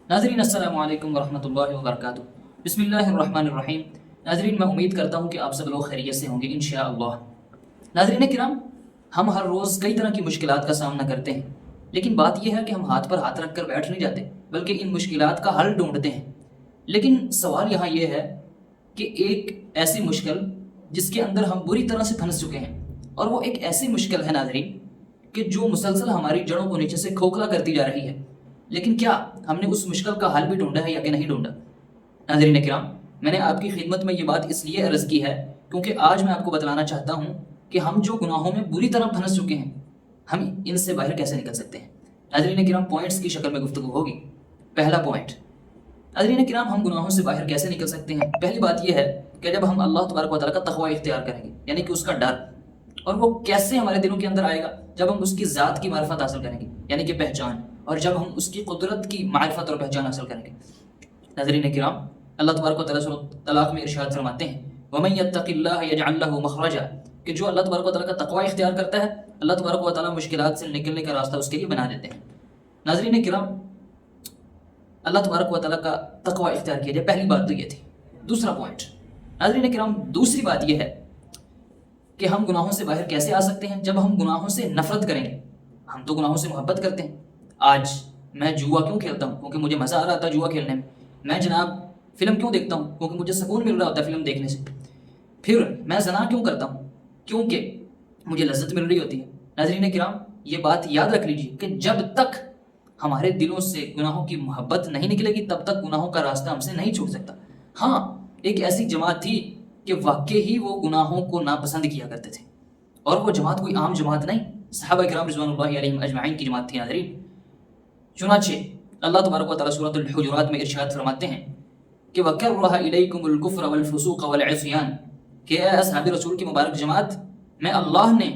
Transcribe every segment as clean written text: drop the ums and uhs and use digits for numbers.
नाज़रीन अस्सलाम वालेकुम वरहमतुल्लाहि वबरकातुहू। बिस्मिल्लाहिर्रहमानिर्रहीम। नाज़रीन, मैं उम्मीद करता हूँ कि आप सब लोग खैरियत से होंगे इंशाअल्लाह। नाज़रीन किराम, हम हर रोज़ कई तरह की मुश्किलात का सामना करते हैं, लेकिन बात यह है कि हम हाथ पर हाथ रख कर बैठ नहीं जाते, बल्कि इन मुश्किलात का हल ढूंढते हैं। लेकिन सवाल यहाँ यह है कि एक ऐसी मुश्किल जिसके अंदर हम बुरी तरह से फंस चुके हैं, और वो एक ऐसी मुश्किल है नाज़रीन कि जो मुसलसल हमारी जड़ों को नीचे से खोखला करती जा रही है। लेकिन क्या हमने उस मुश्किल का हल भी ढूंढा है या कि नहीं ढूंढा? नाज़रीन किराम, मैंने आपकी खिदमत में ये बात इसलिए अर्ज़ की है क्योंकि आज मैं आपको बतलाना चाहता हूँ कि हम जो गुनाहों में बुरी तरह फंस चुके हैं, हम इनसे बाहर कैसे निकल सकते हैं। नाज़रीन किराम, पॉइंट्स की शक्ल में गुफ्तगू होगी। पहला पॉइंट, नाज़रीन किराम, हम गुनाहों से बाहर कैसे निकल सकते हैं। पहली बात यह है कि जब हम अल्लाह तबारक व तआला का तक़वा इख्तियार करेंगे, यानी कि उसका डर। और वो कैसे हमारे दिलों के अंदर आएगा? जब हम उसकी ज़ात की मारिफत हासिल करेंगे, यानी कि पहचान, और जब हम उसकी कुदरत की मारिफत और पहचान हासिल करेंगे। नाज़रीन किराम, अल्लाह तबारक व तआला सूरह तलाक़ में इरशाद फरमाते हैं, वमन यत्तक़िल्लाह यजअल लहू मख़रजा, कि जो अल्लाह तबारक व तआला का तक़वा इख्तियार करता है, अल्लाह तबारक व तआला मुश्किलात से निकलने का रास्ता उसके लिए बना देते हैं। नाज़रीन किराम, अल्लाह तबारक व तआला का तक़वा इख्तियार किया जाए, पहली बात तो ये थी। दूसरा पॉइंट, नाज़रीन किराम, दूसरी बात ये है कि हम गुनाहों से बाहर कैसे आ सकते हैं। जब हम गुनाहों से नफरत करेंगे। हम तो गुनाहों से मोहब्बत करते हैं। आज मैं जुआ क्यों खेलता हूँ? क्योंकि मुझे मज़ा आ रहा था जुआ खेलने में। मैं जनाब फ़िल्म क्यों देखता हूँ? क्योंकि मुझे सुकून मिल रहा होता है फ़िल्म देखने से। फिर मैं ज़ना क्यों करता हूँ? क्योंकि मुझे लज्जत मिल रही होती है। नाज़रीन किराम, ये बात याद रख लीजिए कि जब तक हमारे दिलों से गुनाहों की मोहब्बत नहीं निकलेगी, तब तक गुनाहों का रास्ता हमसे नहीं छूट सकता। हाँ, एक ऐसी जमात थी कि वाकई ही वो गुनाहों को नापसंद किया करते थे, और वो जमात कोई आम जमात नहीं, सहाबा किराम रिज़वानुल्लाहि अलैहिम अजमाइन की जमात थी। नाज़रीन, चुनाचे अल्लाह तबारक व तआला सूरह हुजुरात में इरशाद फरमाते हैं कि वकर्रह इलैकुमुल कुफ्र वल फुसूक वल इस्यान, कि ऐ असहाबे रसूल की मुबारक जमात, मैं अल्लाह ने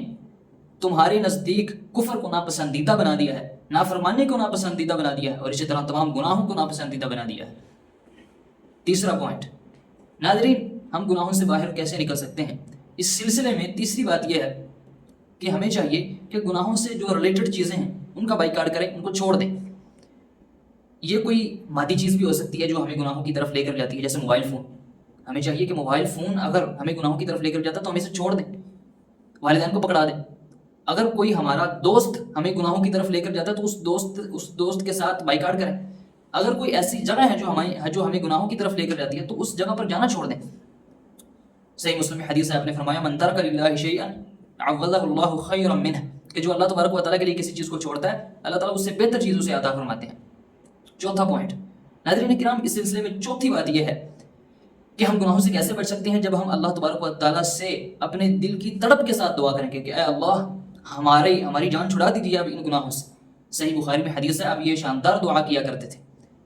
तुम्हारे नज़दीक कुफ्र को नापसंदीदा बना दिया है, नाफरमानी को नापसंदीदा बना दिया है, और इसी तरह तमाम गुनाहों को नापसंदीदा बना दिया है। तीसरा पॉइंट, नाज़रीन, हम गुनाहों से बाहर कैसे निकल सकते हैं। इस सिलसिले में तीसरी बात यह है कि हमें चाहिए कि गुनाहों से जो रिलेटेड चीज़ें हैं उनका बाइकाट करें, उनको छोड़ दें। ये कोई मादी चीज़ भी हो सकती है जो हमें गुनाहों की तरफ लेकर जाती है, जैसे मोबाइल फ़ोन। हमें चाहिए कि मोबाइल फ़ोन अगर हमें गुनाहों की तरफ लेकर जाता है तो हम इसे छोड़ दें, वालिदैन को पकड़ा दें। अगर कोई हमारा दोस्त हमें गुनाहों की तरफ लेकर जाता है तो उस दोस्त के साथ बाइकाट करें। अगर कोई ऐसी जगह है जो हमें गुनाहों की तरफ लेकर जाती है तो उस जगह पर जाना छोड़ दें। सही मुस्लिम में हदीस है, आपने फरमाया मन तरक लिल्लाहि शैअन अव्वलहुल्लाहु खैरन मिन्ह, कि जो अल्लाह तबारक व तआला के लिए किसी चीज़ को छोड़ता है, अल्लाह ताला उससे बेहतर चीज़ उसे अता फरमाते हैं। चौथा पॉइंट, नाज़रीन किराम, इस सिलसिले में चौथी बात यह है कि हम गुनाहों से कैसे बच सकते हैं। जब हम अल्लाह तबारक व तआला से अपने दिल की तड़प के साथ दुआ करेंगे कि ऐ अल्लाह, हमारी जान छुड़ा दीजिए अब इन गुनाहों से। सही बुखारी में हदीस है, आप ये शानदार दुआ किया करते थे,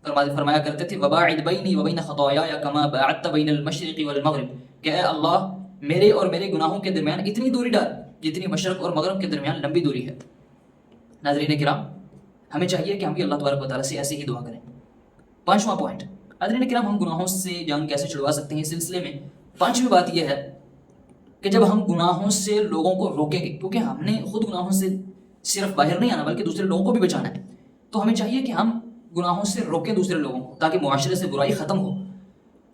फरमाया करते थे, वबाइद बैनी व बैन खतायाया कमा बअदत बैनल मशरिक़ि वल मग़रिब, कि ऐ अल्लाह, मेरे और मेरे गुनाहों के दरमियान इतनी दूरी डाल जितनी मशरक़ और मग़रिब के दरमियान लंबी दूरी है। नाज़रीन किराम, हमें चाहिए कि हम भी अल्लाह तबारक व तआला से ऐसे ही दुआ करें। पांचवा पॉइंट, नाज़रीन किराम, हम गुनाहों से जान कैसे छुड़वा सकते हैं। इस सिलसिले में पांचवी बात यह है कि जब हम गुनाहों से लोगों को रोकेंगे, क्योंकि हमने खुद गुनाहों से सिर्फ बाहर नहीं आना बल्कि दूसरे लोगों को भी बचाना है, तो हमें चाहिए कि हम गुनाहों से रोकें दूसरे लोगों को, ताकि मुआशरे से बुराई ख़त्म हो।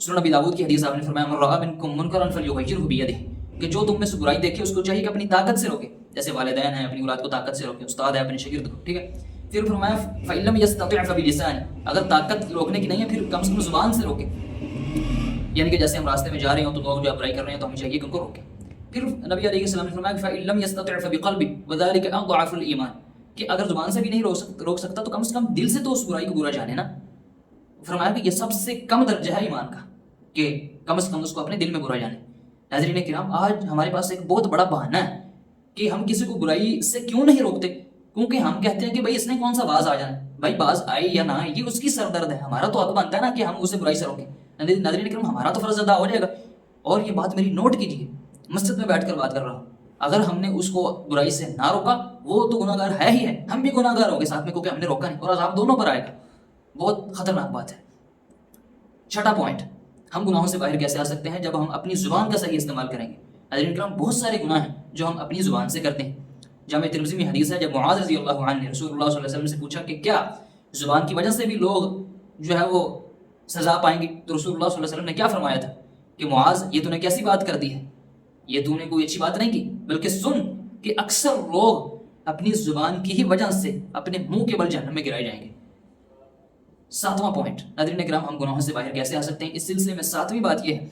सुनन नबी दाऊद की हदीस, आपने फरमाया मन रआ मिनकुम मुनकरन फल्युग़य्यिरहु बियदिही, कि जो तुम में से बुराई देखे उसको चाहिए कि अपनी ताकत से रोके। जैसे वालिदैन है, अपनी औलाद को ताकत से रोके, उस्ताद है अपने शागिर्द को, ठीक है। फिर फरमाया फ़इल्लम यस्तति' फ़बिलिसानी, अगर ताकत रोकने की नहीं है फिर कम से कम ज़ुबान से रोके। यानी कि जैसे हम रास्ते में जा रहे हो तो लोग जो बुराई कर रहे हैं तो हमें चाहिए कि उनको रोकें। फिर नबी अलैहिस्सलाम ने फरमाया फ़इल्लम यस्तति' फ़बिक़ल्बि वज़ालिका अज़अफ़ुल ईमान, कि अगर ज़ुबान से भी नहीं रोक सकता तो कम से कम दिल से तो उस बुराई को बुरा जाने ना। फरमाया कि यह सबसे कम दर्जा है ईमान का, कि कम से कम उसको अपने दिल में बुरा जाने। नाज़रीन किराम, आज हमारे पास एक बहुत बड़ा बहाना है कि हम किसी को बुराई से क्यों नहीं रोकते, क्योंकि हम कहते हैं कि भाई इसने कौन सा बाज आ जाना है। भाई बाज आए या ना आए ये उसकी सरदर्द है, हमारा तो हक बनता है ना कि हम उसे बुराई से रोकें। नाज़रीन किराम, हमारा तो फ़र्ज़ अदा हो जाएगा। और ये बात मेरी नोट कीजिए, मस्जिद में बैठ कर बात कर रहा हूँ, अगर हमने उसको बुराई से ना रोका वो तो गुनाहगार है ही है, हम भी गुनाहगार होंगे साथ में, क्योंकि हमने रोका नहीं, और अज़ाब दोनों पर आएगा। बहुत ख़तरनाक बात है। छठा पॉइंट, हम गुनाहों से बाहर कैसे आ सकते हैं। जब हम अपनी ज़ुबान का सही इस्तेमाल करेंगे। नाज़रीन किराम, बहुत सारे गुनाह हैं जो हम अपनी ज़ुबान से करते हैं। जामे तिर्मिज़ी में हदीस है, जब मुआज़ रज़ियल्लाहु अन्हु ने रसूलुल्लाह सल्लल्लाहु अलैहि वसल्लम से पूछा कि क्या ज़ुबान की वजह से भी लोग جو ہے وہ سزا پائیں گے. تو رسول اللہ صلی اللہ علیہ وسلم نے کیا فرمایا تھا کہ معاذ یہ تو نے کیسی بات کر دی ہے, یہ تو نے کوئی اچھی بات نہیں کی, بلکہ سن کہ اکثر لوگ اپنی زبان کی ہی وجہ سے اپنے منہ کے بل جہنم میں گرائے جائیں گے. 7واں پوائنٹ, ناظرین کرام ہم گناہوں سے باہر کیسے آ سکتے ہیں؟ اس سلسلے میں 7ویں بات یہ ہے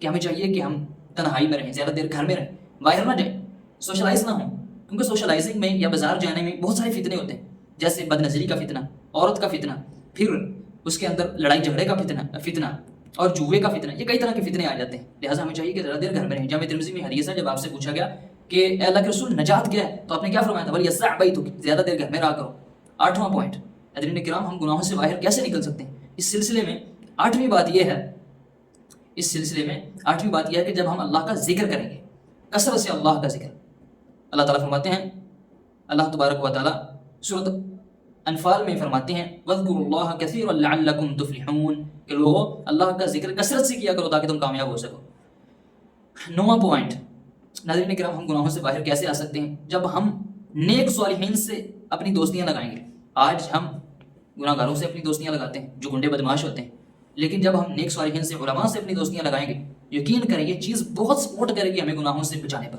کہ ہمیں چاہیے کہ ہم تنہائی میں رہیں, زیادہ دیر گھر میں رہیں, باہر نہ جائیں, سوشلائز نہ ہوں, کیونکہ سوشلائزنگ میں یا بازار جانے میں بہت سارے فتنے ہوتے ہیں, جیسے بد نظری کا فتنہ, عورت کا فتنہ, پھر اس کے اندر لڑائی جھگڑے کا فتنہ اور جوئے کا فتنہ, یہ کئی طرح کے فتنے آ جاتے ہیں. لہٰذا ہمیں چاہیے کہ زیادہ دیر گھر میں رہیں. جامع ترمذی میں حدیث ہے, جب آپ سے پوچھا گیا کہ اے اللہ کے رسول نجات کیا ہے, تو آپ نے کیا فرمایا تھا؟ وَلْيَسَّعْ بَيْتُكَ, زیادہ دیر گھر میں رہا کرو. 8واں پوائنٹ, ناظرین کرام ہم گناہوں سے باہر کیسے نکل سکتے ہیں؟ اس سلسلے میں 8ویں بات یہ ہے کہ جب ہم اللہ کا ذکر کریں گے, کثرت سے اللہ کا ذکر. اللہ تعالیٰ فرماتے ہیں, اللہ تبارک و تعالیٰ سورۃ انفال میں فرماتے ہیں وَاذْكُرُوا اللَّهَ كَثِيرًا لَعَلَّكُمْ تُفْلِحُونَ, کہ لوگوں اللہ کا ذکر کثرت سے کیا کرو تاکہ تم کامیاب ہو سکو. 9واں پوائنٹ, ناظرین کرام ہم گناہوں سے باہر کیسے آ سکتے ہیں؟ جب ہم نیک صالحین سے اپنی دوستیاں لگائیں گے. آج ہم گناہ گاروں سے اپنی دوستیاں لگاتے ہیں جو گنڈے بدماش ہوتے ہیں, لیکن جب ہم نیک صالحین سے, علماء سے اپنی دوستیاں لگائیں گے, یقین کریں یہ چیز بہت سپورٹ کرے گی ہمیں گناہوں سے بچانے پر.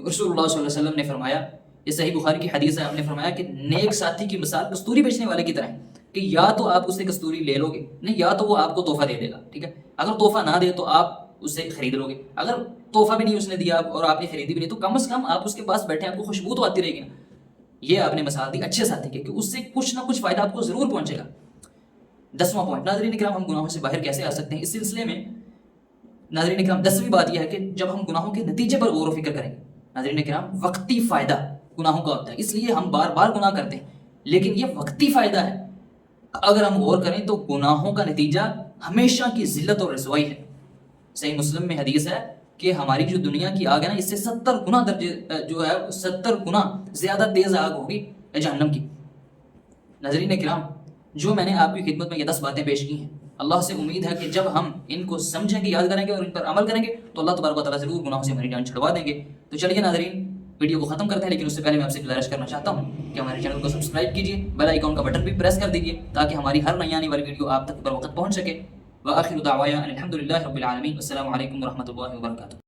رسول اللہ صلی اللہ علیہ وسلم نے فرمایا, یہ صحیح بخاری کی حدیث ہے, آپ نے فرمایا کہ نیک ساتھی کی مثال کستوری بیچنے والے کی طرح ہے, کہ یا تو آپ اس سے کستوری لے لو گے, نہیں یا تو وہ آپ کو تحفہ دے دے گا. ٹھیک ہے, اگر تحفہ نہ دے تو آپ اس سے خرید لو گے, اگر تحفہ بھی نہیں اس نے دیا اور آپ نے خریدی بھی نہیں, تو کم از کم آپ اس کے پاس بیٹھے, آپ کو خوشبو تو آتی رہے گی نا. یہ آپ نے مثال دی اچھے ساتھی کی کہ اس سے کچھ نہ کچھ فائدہ آپ کو ضرور پہنچے گا. 10واں پوائنٹ, ناظرین کرام ہم گناہوں سے باہر کیسے آ سکتے ہیں؟ اس سلسلے میں ناظرین کرام 10ویں بات یہ ہے کہ جب ہم گناہوں کے نتیجے پر غور و فکر کریں گے. ناظرین کرام وقتی فائدہ گناہوں کا ہوتا ہے, اس لیے ہم بار بار گناہ کرتے ہیں, لیکن یہ وقتی فائدہ ہے. اگر ہم غور کریں تو گناہوں کا نتیجہ ہمیشہ کی ذلت اور رسوائی ہے. صحیح مسلم میں حدیث ہے کہ ہماری جو دنیا کی آگ ہے نا, اس سے 70 گنا درجے جو ہے 70 گنا زیادہ تیز آگ ہوگی جہنم کی. ناظرین کرام جو میں نے آپ کی خدمت میں یہ 10 باتیں پیش کی ہیں, اللہ سے امید ہے کہ جب ہم ان کو سمجھیں گے, یاد کریں گے اور ان پر عمل کریں گے تو اللہ تبارک و تعالیٰ ضرور گناہوں سے ہماری جان چھڑوا دیں گے. تو چلیے ناظرین ویڈیو کو ختم کرتے ہیں, لیکن اس سے پہلے میں آپ سے گزارش کرنا چاہتا ہوں کہ ہمارے چینل کو سبسکرائب کیجیے, بیل آئیکن کا بٹن بھی پریس کر دیجیے تاکہ ہماری ہر نئی آنے والی ویڈیو آپ تک بر وقت پہنچ سکے. وآخر دعوانا الحمد للہ رب العالمین. السلام علیکم ورحمۃ اللہ وبرکاتہ.